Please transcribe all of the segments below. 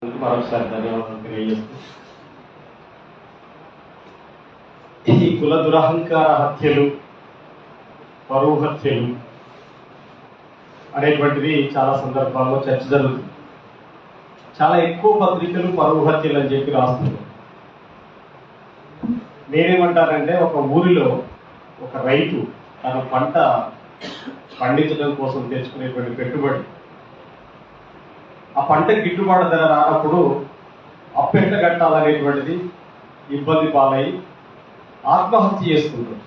మరొకసారి ధన్యవాదాలు తెలియజేస్తూ ఈ కుల దురహంకార హత్యలు, పరువు హత్యలు అనేటువంటిది చాలా సందర్భాల్లో చర్చ జరుగుతుంది. చాలా ఎక్కువ పత్రికలు పరువు హత్యలు అని చెప్పి రాస్తున్నారు. నేనేమంటానంటే, ఒక ఊరిలో ఒక రైతు తన పంట పండించడం కోసం తెచ్చుకునేటువంటి పెట్టుబడి, ఆ పంట గిట్టుబాటు ధర రానప్పుడు అప్పు ఎంత కట్టాలనేటువంటిది ఇబ్బంది పాలై ఆత్మహత్య చేసుకుంటాడు.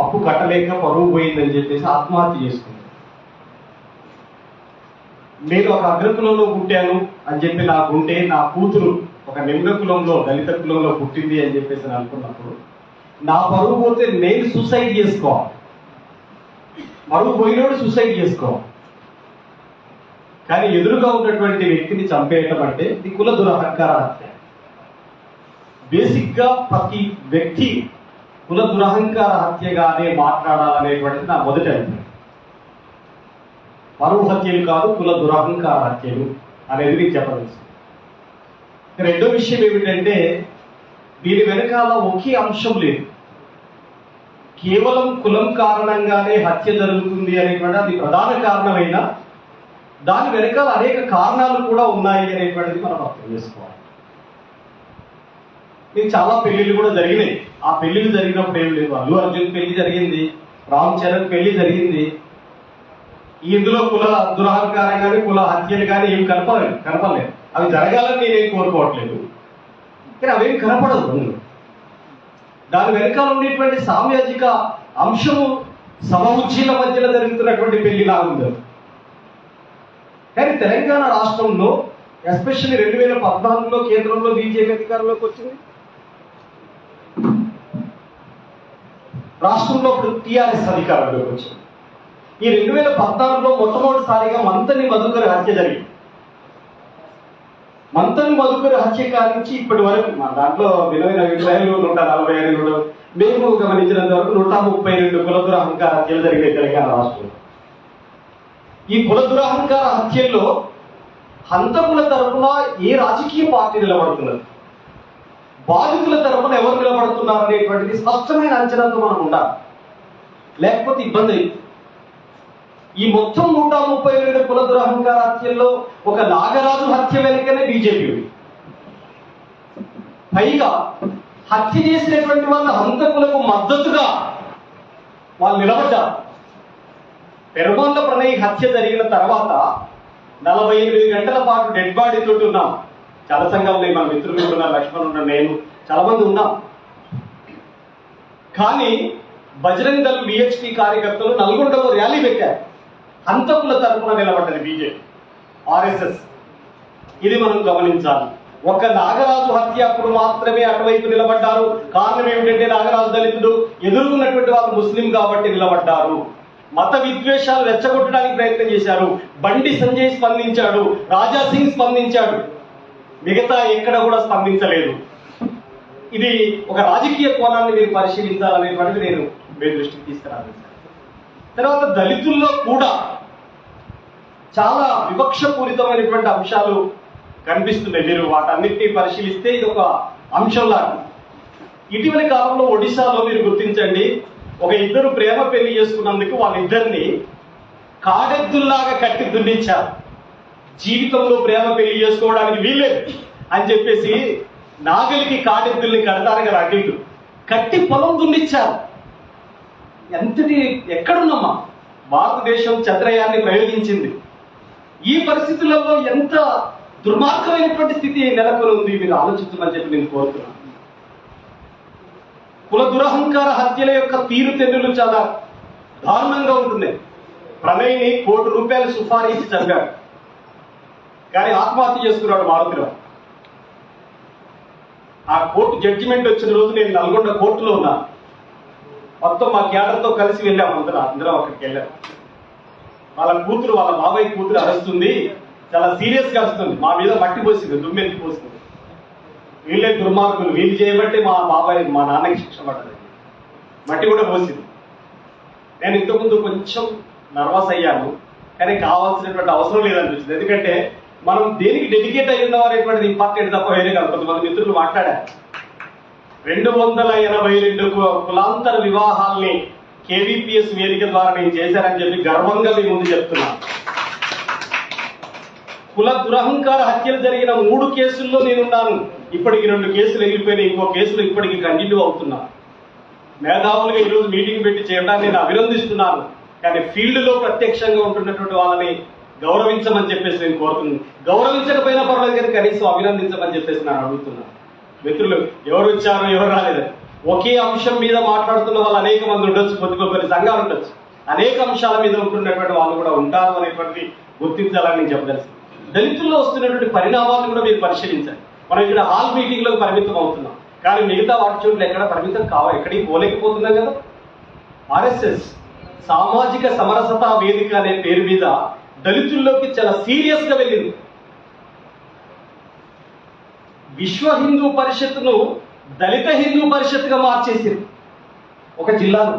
అప్పు కట్టలేక పరువు పోయిందని చెప్పేసి ఆత్మహత్య చేసుకుంటాడు. నేను ఒక అగ్రకులంలో పుట్టాను అని చెప్పి నాకుంటే, నా కూతురు ఒక నిమ్న కులంలో, దళిత కులంలో పుట్టింది అని చెప్పేసి అనుకున్నప్పుడు, నా పరువు పోతే నేను సూసైడ్ చేసుకోవాలి, పరువు పోయినోడు సూసైడ్ చేసుకోవాలి. కానీ ఎదురుగా ఉన్నటువంటి వ్యక్తిని చంపేయటం అంటే ఇది కుల దురహంకార హత్య. బేసిక్ గా ప్రతి వ్యక్తి కుల దురహంకార హత్యగానే మాట్లాడాలనేటువంటిది నా మొదటి అభిప్రాయం. పరువు హత్యలు కాదు, కుల దురహంకార హత్యలు అనేది నేను చెప్పదలుచు. రెండో విషయం ఏమిటంటే, దీని వెనకాల ఒకే అంశం లేదు. కేవలం కులం కారణంగానే హత్య జరుగుతుంది అనేటువంటి అది ప్రధాన కారణమైన, దాని వెనకాల అనేక కారణాలు కూడా ఉన్నాయి అనేటువంటిది మనం అర్థం చేసుకోవాలి. మీకు చాలా పెళ్లిళ్ళు కూడా జరిగినాయి. ఆ పెళ్లిళ్ళు జరిగినప్పుడు ఏం లేదు, అల్లు అర్జున్ పెళ్లి జరిగింది, రామ్ చరణ్ పెళ్లి జరిగింది. ఇందులో కుల దురహంకారం కానీ కుల హత్యలు కానీ ఏం కనపడలేదు. అవి జరగాలని నేనేం కోరుకోవట్లేదు, కానీ అవేం కనపడదు అందులో. దాని వెనకాల ఉండేటువంటి సామాజిక అంశము సమవుజ్జీల మధ్యలో జరుగుతున్నటువంటి పెళ్లి లాగుంది. కానీ తెలంగాణ రాష్ట్రంలో, ఎస్పెషల్లీ 2014లో కేంద్రంలో బీజేపీ అధికారంలోకి వచ్చింది. రాష్ట్రంలో ఇప్పుడు టీఆర్ఎస్ అధికారంలోకి వచ్చింది. ఈ 2014లో మొట్టమొదటిసారిగా మంతని మధుకర్ హత్య జరిగింది. మంతని మధుకర్ హత్య కానించి ఇప్పటి వరకు మా దాంట్లో విలువైన అభిప్రాయాలు 145, మేము గమనించినంత వరకు 132 కుల దురహంకార హత్యలు జరిగాయి తెలంగాణ రాష్ట్రంలో. ఈ కుల దురహంకార హత్యల్లో హంతకుల తరఫున ఏ రాజకీయ పార్టీ నిలబడుతున్నది, బాధితుల తరఫున ఎవరు నిలబడుతున్నారు అనేటువంటిది స్పష్టమైన అంచనాతో మనం ఉండాలి, లేకపోతే ఇబ్బంది అయింది. ఈ మొత్తం 132 కుల దురహంకార హత్యల్లో ఒక నాగరాజు హత్య వెనుకనే బీజేపీ ఉంది. పైగా హత్య చేసినటువంటి వాళ్ళ హంతకులకు మద్దతుగా వాళ్ళు నిలబడ్డారు. పెరుమాళ్ళ ప్రణయ్ హత్య జరిగిన తర్వాత 48 గంటల పాటు డెడ్ బాడీ తోటి ఉన్నాం. చాలా సంఘంలో మన మిత్రులు ఉన్నారు, లక్ష్మణ్ ఉన్నారు, నేను చాలా మంది ఉన్నాం. కానీ బజరంగ్ దళ్ విహెచ్పి కార్యకర్తలు నల్గొండలో ర్యాలీ పెట్టారు. హంతకుల తరఫున నిలబడ్డది బీజేపీ, ఆర్ఎస్ఎస్. ఇది మనం గమనించాలి. ఒక నాగరాజు హత్య అప్పుడు మాత్రమే అటువైపు నిలబడ్డారు. కారణం ఏమిటంటే, నాగరాజు దళితుడు, ఎదుర్కొన్నటువంటి వాళ్ళు ముస్లిం కాబట్టి నిలబడ్డారు. మత విద్వేషాలు రెచ్చగొట్టడానికి ప్రయత్నం చేశారు. బండి సంజయ్ స్పందించాడు, రాజా సింగ్ స్పందించాడు, మిగతా ఎక్కడ కూడా స్పందించలేదు. ఇది ఒక రాజకీయ కోణాన్ని మీరు పరిశీలించాలనేటువంటిది నేను మీ దృష్టికి తీసుకురాను. తర్వాత దళితుల్లో కూడా చాలా వివక్షపూరితమైనటువంటి అంశాలు కనిపిస్తున్నాయి. మీరు వాటన్నిటినీ పరిశీలిస్తే ఇది ఒక అంశంలాగా. ఇటీవలి కాలంలో ఒడిశాలో మీరు గుర్తించండి, ఒక ఇద్దరు ప్రేమ పెళ్లి చేసుకున్నందుకు వాళ్ళిద్దరిని కాడెద్దుల్లాగా కట్టి దున్నించారు. జీవితంలో ప్రేమ పెళ్లి చేసుకోవడానికి వీల్లేదు అని చెప్పేసి నాగలికి కాడెద్దుల్ని కడతారు కదా, అడ్డు కట్టి పొలం దున్నిచ్చారు. ఎక్కడున్నామా? భారతదేశం చంద్రయాన్ని ప్రయోగించింది. ఈ పరిస్థితులలో ఎంత దుర్మార్గమైనటువంటి స్థితి నెలకొని ఉంది, మీరు ఆలోచించమని చెప్పి నేను కోరుతున్నాను. కుల దురహంకార హత్యల యొక్క తీరుతెన్నులు చాలా దారుణంగా ఉంటున్నాయి. ప్రణయ్ని ₹1 కోటి సుపారీచి చంపాడు, కానీ ఆత్మహత్య చేసుకున్నాడు మారుతిరావు. ఆ కోర్టు జడ్జిమెంట్ వచ్చిన రోజు నేను నల్గొండ కోర్టులో ఉన్నాను. మొత్తం మా క్యాడర్తో కలిసి వెళ్ళాము, అందరం అక్కడికి వెళ్ళాము. వాళ్ళ కూతురు, వాళ్ళ బాబాయ్ కూతురు అరుస్తుంది, చాలా సీరియస్ గా అరుస్తుంది. మా మీద మట్టి పోసింది, దుమ్మెత్తి పోసింది. వీళ్ళే దుర్మార్గులు, వీళ్ళు చేయబట్టి మా బాబాయ్, మా నాన్నకి శిక్ష పడ్డది. మట్టి కూడా పోసింది. నేను ఇంతకుముందు కొంచెం నర్వస్ అయ్యాను, కానీ కావాల్సినటువంటి అవసరం లేదనిపించింది. ఎందుకంటే మనం దేనికి డెడికేట్ అయి ఉన్నాం అనేటువంటిది ఇంపార్టెంట్ తప్ప వేరే కాదు. కొంతమంది మిత్రులు మాట్లాడారు 282 కులాంతర వివాహాల్ని కేవీపీఎస్ వేదిక ద్వారా నేను చేశానని చెప్పి గర్వంగా మీ ముందు చెప్తున్నాను. కుల దురహంకార హత్యలు జరిగిన 3 కేసుల్లో నేనున్నాను. ఇప్పటికి 2 కేసులు ఎగిరిపోయినాయి, ఇంకో కేసులు ఇప్పటికి కంటిన్యూ అవుతున్నా. మేధావులుగా ఈరోజు మీటింగ్ పెట్టి చేయడాన్ని నేను అభినందిస్తున్నాను. కానీ ఫీల్డ్ లో ప్రత్యక్షంగా ఉంటున్నటువంటి వాళ్ళని గౌరవించమని చెప్పేసి నేను కోరుతున్నాను. గౌరవించకపోయినా పర్వాలేదు కానీ కనీసం అభినందించమని చెప్పేసి నేను అడుగుతున్నాను. మిత్రులు ఎవరు వచ్చారో ఎవరు రాలేదు, ఒకే అంశం మీద మాట్లాడుతున్న వాళ్ళు అనేక మంది ఉండొచ్చు, కొన్ని సంఘాలు ఉండొచ్చు, అనేక అంశాల మీద ఉంటున్నటువంటి వాళ్ళు కూడా ఉంటారు అనేటువంటి గుర్తించాలని నేను చెప్పదలుచుకున్నాను. దళితుల్లో వస్తున్నటువంటి పరిణామాలను కూడా మీరు పరిశీలించాలి. మనం ఇక్కడ హాల్ మీటింగ్ లో పరిమితం అవుతున్నాం, కానీ మిగతా వాటి చోట్ల ఎక్కడ పరిమితం ఎక్కడికి పోలేకపోతున్నాం కదా. ఆర్ఎస్ఎస్ సామాజిక సమరసతా వేదిక అనే పేరు మీద దళితుల్లోకి చాలా సీరియస్ గా వెళ్ళింది. విశ్వ హిందూ పరిషత్తును దళిత హిందూ పరిషత్తుగా మార్చేసింది. ఒక జిల్లాలో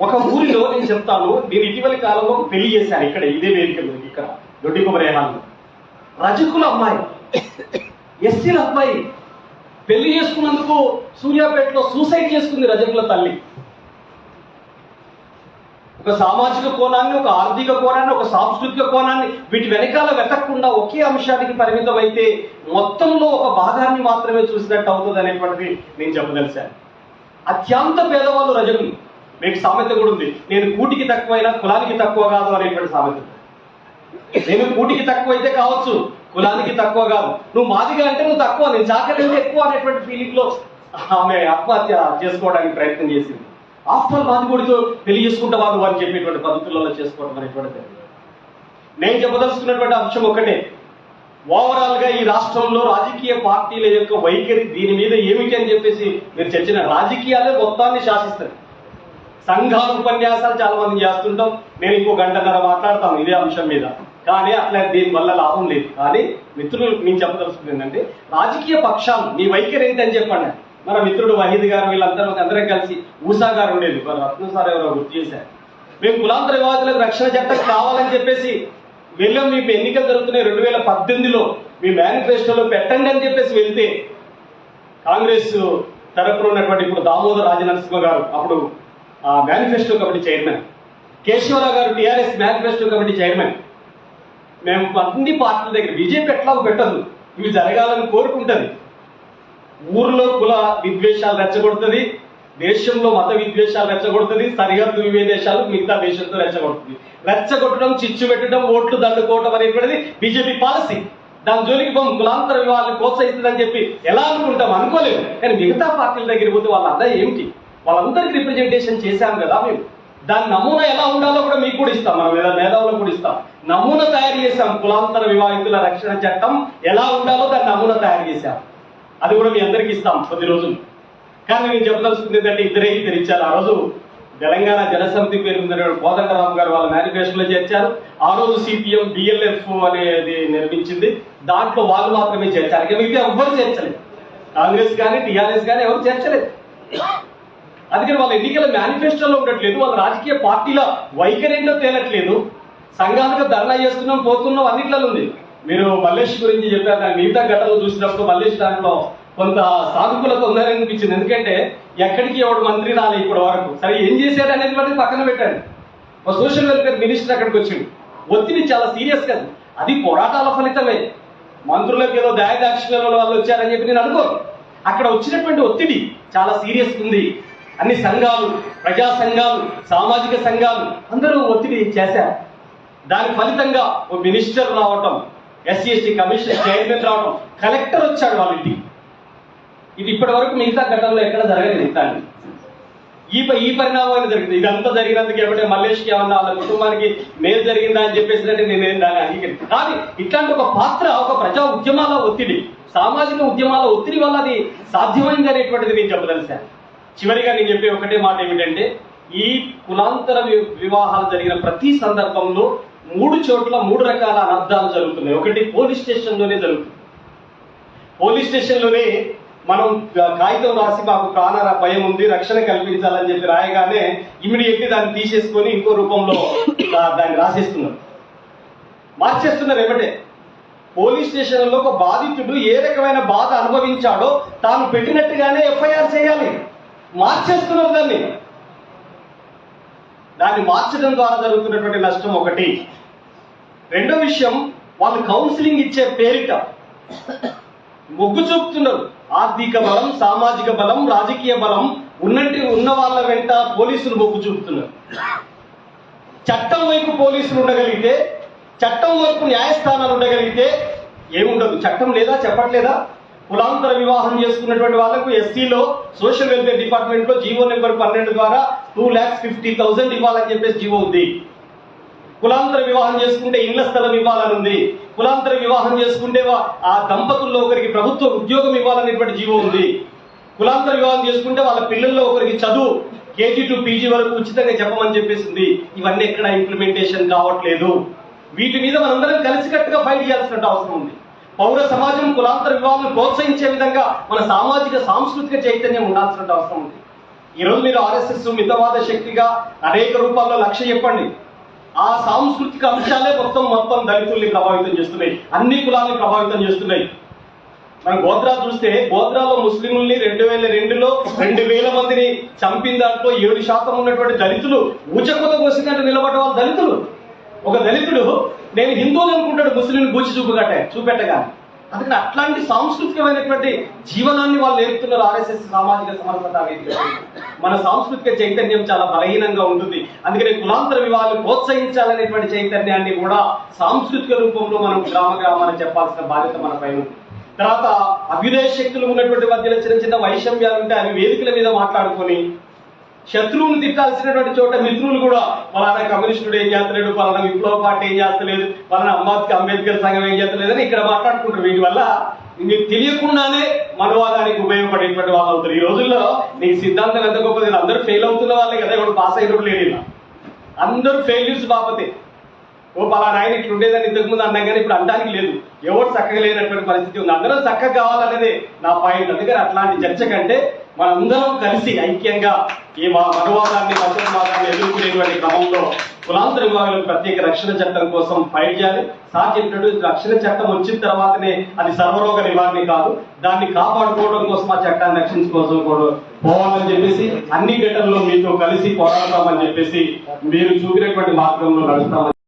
ఒక ఊరిలో నేను చెప్తాను, నేను ఇటీవలి కాలంలో పెళ్లి చేశాను. ఇక్కడ ఇదే వేదిక మీద, ఇక్కడ దొడ్డి కొమరేహాల్లో రజకుల అమ్మాయి, ఎస్సీల అమ్మాయి పెళ్లి చేసుకున్నందుకు సూర్యాపేటలో సూసైడ్ చేసుకుంది రజకుల తల్లి. ఒక సామాజిక కోణాన్ని, ఒక ఆర్థిక కోణాన్ని, ఒక సాంస్కృతిక కోణాన్ని వీటి వెనకాల వెతకకుండా ఒకే అంశానికి పరిమితం అయితే మొత్తంలో ఒక భాగాన్ని మాత్రమే చూసినట్టు అవుతుంది అనేటువంటిది నేను చెప్పదలిశాను. అత్యంత పేదవాళ్ళు రజకులు. మీకు సామెత కూడా ఉంది, నేను కూటికి తక్కువైనా కులానికి తక్కువ కాదు అనేటువంటి సామెత. నేను కూటికి తక్కువ అయితే కావచ్చు, కులానికి తక్కువ కాదు. నువ్వు మాదిగా అంటే నువ్వు తక్కువ, నేను చాకరీ అంటే ఎక్కువ అనేటువంటి ఫీలింగ్ లో ఆమె ఆత్మహత్య చేసుకోవడానికి ప్రయత్నం చేసింది. ఆఫ్టర్ బాధికుడితో పెళ్లి చేసుకుంటావారు అని చెప్పేటువంటి పద్ధతులలో చేసుకోవడం అనేటువంటిది. నేను చెప్పదలుచుకున్నటువంటి అంశం ఒకటే, ఓవరాల్ గా ఈ రాష్ట్రంలో రాజకీయ పార్టీల యొక్క వైఖరి దీని మీద ఏమిటి అని చెప్పేసి మీరు చర్చన, రాజకీయాలే మొత్తాన్ని శాసిస్తారు. సంఘాల ఉపన్యాసాలు చాలా మంది చేస్తుంటాం, నేను ఇంకో గంటన్నర మాట్లాడతాను ఇదే అంశం మీద, కానీ అట్లా దీని వల్ల లాభం లేదు. కానీ మిత్రులు నేను చెప్పదలుచుకుంది ఏంటంటే, రాజకీయ పక్షాలు మీ వైఖరి ఏంటని చెప్పండి. మన మిత్రుడు వహీద్ గారు అందరం కలిసి ఊసా గారు ఉండేది, రత్న సార్ ఎవరో గుర్తు చేశారు, మేము కులాంతర వివాదులకు రక్షణ చట్టం కావాలని చెప్పేసి వెళ్ళాం. మీకు ఎన్నికలు జరుగుతున్నాయి 2018లో, మీ మేనిఫెస్టోలో పెట్టండి అని చెప్పేసి వెళ్తే కాంగ్రెస్ తరపున ఉన్నటువంటి ఇప్పుడు దామోదర్ రాజనరసింహ గారు అప్పుడు మేనిఫెస్టో కమిటీ చైర్మన్, కేశవరావు గారు టీఆర్ఎస్ మేనిఫెస్టో కమిటీ చైర్మన్, మేము అన్ని పార్టీల దగ్గర బీజేపీ ఎట్లా పెట్టదు, ఇవి జరగాలని కోరుకుంటుంది. ఊర్లో కుల విద్వేషాలు రెచ్చగొడుతుంది, దేశంలో మత విద్వేషాలు రెచ్చగొడుతుంది, సరిహద్దు విభేదేశాలు మిగతా దేశంతో రెచ్చగొడుతుంది. రెచ్చగొట్టడం, చిచ్చు పెట్టడం, ఓట్లు దండుకోవడం అనేటువంటిది బీజేపీ పాలసీ. దాని జోలికి కులాంతర వివాహాలను ప్రోత్సహిస్తుందని చెప్పి ఎలా అనుకుంటాం, అనుకోలేము. కానీ మిగతా పార్టీల దగ్గర పోతే వాళ్ళంతా ఏమిటి, వాళ్ళందరికీ రిప్రజెంటేషన్ చేశాం కదా మేము. దాని నమూనా ఎలా ఉండాలో కూడా మీకు కూడా ఇస్తాం, మనం మేధావులకు కూడా ఇస్తాం. నమూనా తయారు చేశాం, కులాంతర వివాహితుల రక్షణ చట్టం ఎలా ఉండాలో దాని నమూనా తయారు చేశాం. అది కూడా మీ అందరికి ఇస్తాం కొద్ది రోజులు. కానీ నేను చెప్పదలుచుకుంది ఏంటంటే, ఇద్దరు ఇచ్చారు. ఆ రోజు తెలంగాణ జనసమితి పేరు మీద కోదండరామ్ గారు వాళ్ళ మేనిఫెస్టోలో చేర్చారు. ఆ రోజు సిపిఎం బిఎల్ఎఫ్ అనేది నిర్మించింది, దాంట్లో వాళ్ళు మాత్రమే చేర్చారు. ఇక మిగతా ఎవ్వరు చేర్చలేదు, కాంగ్రెస్ కానీ టీఆర్ఎస్ కానీ ఎవరు చేర్చలేదు. అందుకని వాళ్ళ ఎన్నికల మేనిఫెస్టోలో ఉండట్లేదు, వాళ్ళ రాజకీయ పార్టీల వైఖరి ఏంటో తేలట్లేదు. సంఘాలుగా ధర్నా చేస్తున్నాం, పోతున్నాం, అన్నిట్లలో ఉంది. మీరు మల్లేష్ గురించి చెప్పారు, నాకు మిగతా ఘటనలు చూసినప్పుడు మల్లేష్ దాంట్లో కొంత సానుకూలత ఉందని అనిపించింది. ఎందుకంటే ఎక్కడికి ఎవడు మంత్రి రాలే ఇప్పటి వరకు. సరే ఏం చేశాడు అనేది వాటిని పక్కన పెట్టాడు. ఒక సోషల్ వెల్ఫేర్ మినిస్టర్ అక్కడికి వచ్చిండు. ఒత్తిడి చాలా సీరియస్ కదా, అది పోరాటాల ఫలితమే. మంత్రులకు ఏదో దయాదాక్షిణ్యాల వాళ్ళు వచ్చారని చెప్పి నేను అనుకోను. అక్కడ వచ్చినటువంటి ఒత్తిడి చాలా సీరియస్ ఉంది. అన్ని సంఘాలు, ప్రజా సంఘాలు, సామాజిక సంఘాలు అందరూ ఒత్తిడి చేశారు. దాని ఫలితంగా ఓ మినిస్టర్ రావటం, ఎస్సీ ఎస్టీ కమిషన్ చైర్మన్ రావడం, కలెక్టర్ వచ్చాడు వాళ్ళ ఇంటికి. ఇది ఇప్పటి వరకు మిగతా ఘటనలో ఎక్కడ జరగలేదు. ఇట్లాంటి ఈ పరిణామాన్ని జరిగింది. ఇదంతా జరిగినందుకు ఏమంటే మల్లేష్కి ఏమన్నా వాళ్ళ కుటుంబానికి మేలు జరిగిందా అని చెప్పేసినట్టు నేనేం దాన్ని అంగీకరిస్తాను. కానీ ఇట్లాంటి ఒక పాత్ర, ఒక ప్రజా ఉద్యమాల ఒత్తిడి, సామాజిక ఉద్యమాల ఒత్తిడి వల్ల అది సాధ్యమైంది అనేటువంటిది నేను చెప్పదలిశాను. చివరిగా నేను చెప్పే ఒకటే మాట ఏమిటంటే, ఈ కులాంతర వివాహాలు జరిగిన ప్రతి సందర్భంలో 3 చోట్ల 3 రకాల అనర్థాలు జరుగుతున్నాయి. ఒకటి పోలీస్ స్టేషన్లోనే జరుగుతుంది. పోలీస్ స్టేషన్లోనే మనం కాగితం రాసి మాకు ప్రాణ భయం ఉంది, రక్షణ కల్పించాలని చెప్పి రాయగానే ఇమీడియట్లీ దాన్ని తీసేసుకొని ఇంకో రూపంలో దాన్ని రాసేస్తున్నారు. మార్చేస్తున్నారు ఏమిటే. పోలీస్ స్టేషన్లో ఒక బాధితుడు ఏ రకమైన బాధ అనుభవించాడో తాను పెట్టినట్టుగానే ఎఫ్ఐఆర్ చేయాలి. మార్చేస్తున్నారు దాన్ని మార్చడం ద్వారా జరుగుతున్నటువంటి నష్టం ఒకటి. రెండో విషయం, వాళ్ళు కౌన్సిలింగ్ ఇచ్చే పేరిట మొగ్గు చూపుతున్నారు. ఆర్థిక బలం, సామాజిక బలం, రాజకీయ బలం ఉన్న వాళ్ళ వెంట పోలీసులు మొగ్గు చూపుతున్నారు. చట్టం వైపు పోలీసులు ఉండగలిగితే, చట్టం వైపు న్యాయస్థానాలు ఉండగలిగితే ఏముండదు. చట్టం లేదా చెప్పట్లేదా? కులాంతర వివాహం చేసుకున్నటువంటి వాళ్ళకు ఎస్సీలో సోషల్ వెల్ఫేర్ డిపార్ట్మెంట్ లో జీవో నెంబర్ 12 ద్వారా 2,50,000 ఇవ్వాలని చెప్పేసి జీవో ఉంది. కులాంతర వివాహం చేసుకుంటే ఇళ్ల స్థలం ఇవ్వాలని ఉంది. కులాంతర వివాహం చేసుకుంటే ఆ దంపతుల్లో ఒకరికి ప్రభుత్వ ఉద్యోగం ఇవ్వాలనేటువంటి జీవో ఉంది. కులాంతర వివాహం చేసుకుంటే వాళ్ళ పిల్లల్లో ఒకరికి చదువు కేజీ టు పీజీ వరకు ఉచితంగా చెప్పమని చెప్పేసింది. ఇవన్నీ ఎక్కడ ఇంప్లిమెంటేషన్ కావట్లేదు. వీటి మీద మనందరం కలిసికట్టుగా ఫైట్ చేయాల్సిన అవసరం ఉంది. పౌర సమాజం కులాంతర వివాహాలను ప్రోత్సహించే విధంగా మన సామాజిక సాంస్కృతిక చైతన్యం ఉండాల్సిన అవసరం ఉంది. ఈరోజు మీరు ఆర్ఎస్ఎస్ మితవాద శక్తిగా అనేక రూపాల్లో లక్ష్య చెప్పండి. ఆ సాంస్కృతిక అంశాలే మొత్తం దళితుల్ని ప్రభావితం చేస్తున్నాయి, అన్ని కులాలని ప్రభావితం చేస్తున్నాయి. మనం గోత్రా చూస్తే, గోత్రాలో ముస్లింలని 2002లో 2,000 మందిని చంపిన దాంట్లో 7% ఉన్నటువంటి దళితులు ఊచకొత కోసినట్టు నిలబడ్డ వాళ్ళు దళితులు. ఒక దళితుడు నేను హిందువులు అనుకుంటాడు ముస్లింని గూచి చూపెట్టగా. అందుకని అట్లాంటి సాంస్కృతికమైనటువంటి జీవనాన్ని వాళ్ళు నేర్పుతున్నారు. ఆర్ఎస్ఎస్ సామాజిక సమర్పత వేదిక మన సాంస్కృతిక చైతన్యం చాలా బలహీనంగా ఉంటుంది. అందుకని కులాంతర వివాహాలు ప్రోత్సహించాలనేటువంటి చైతన్యాన్ని కూడా సాంస్కృతిక రూపంలో మనం గ్రామాన్ని చెప్పాల్సిన బాధ్యత మన పైన ఉంది. తర్వాత అభ్యుదయ శక్తులు ఉన్నటువంటి మధ్యలో చిన్న వైషమ్యాలు ఉంటే అవి వేదికల మీద మాట్లాడుకొని, శత్రువులు తిట్టాల్సినటువంటి చోట మిత్రులు కూడా పలానా కమ్యూనిస్టుడు ఏం చేస్తలేడు, పలానా విప్లవ పార్టీ ఏం చేస్తలేదు, పలానా అంబేద్కర్ సంఘం ఏం చేస్తలేదు అని ఇక్కడ మాట్లాడుకుంటారు. వీటి వల్ల మీకు తెలియకుండానే మనవాదానికి ఉపయోగపడేటువంటి వాళ్ళు అవుతారు. ఈ రోజుల్లో నీకు సిద్ధాంతం ఎంత గొప్పది, అందరూ ఫెయిల్ అవుతున్న వాళ్ళే కదా, ఎవరు పాస్ అయినప్పుడు లేదు. అందరూ ఫెయిల్యూర్స్ బాపతే. ఓ పలానా ఆయన ఇట్లా ఉండేదని ఇంతకుముందు అన్నా కానీ ఇప్పుడు అనడానికి లేదు. ఎవరు చక్కగా లేనటువంటి పరిస్థితి ఉంది. అందరూ చక్కగా కావాలనేదే నా పాయింట్. అందుకని అట్లాంటి చర్చ కంటే మనందరం కలిసి ఐక్యంగా ఈ మనువాదాన్ని మతవాదాన్ని ఎదుర్కొనేటువంటి క్రమంలో కులాంతర వివాహాలకు ప్రత్యేక రక్షణ చట్టం కోసం ఫైట్ చేయాలి. సార్ చెప్పినట్టు రక్షణ చట్టం వచ్చిన తర్వాతనే అది సర్వరోగ నివారణ కాదు, దాన్ని కాపాడుకోవడం కోసం ఆ చట్టాన్ని రక్షించుకోవడం కూడా పోవాలని చెప్పేసి అన్ని ఘటనలో మీతో కలిసి పోరాడతామని చెప్పేసి మీరు చూపినటువంటి మార్గంలో నడుస్తామని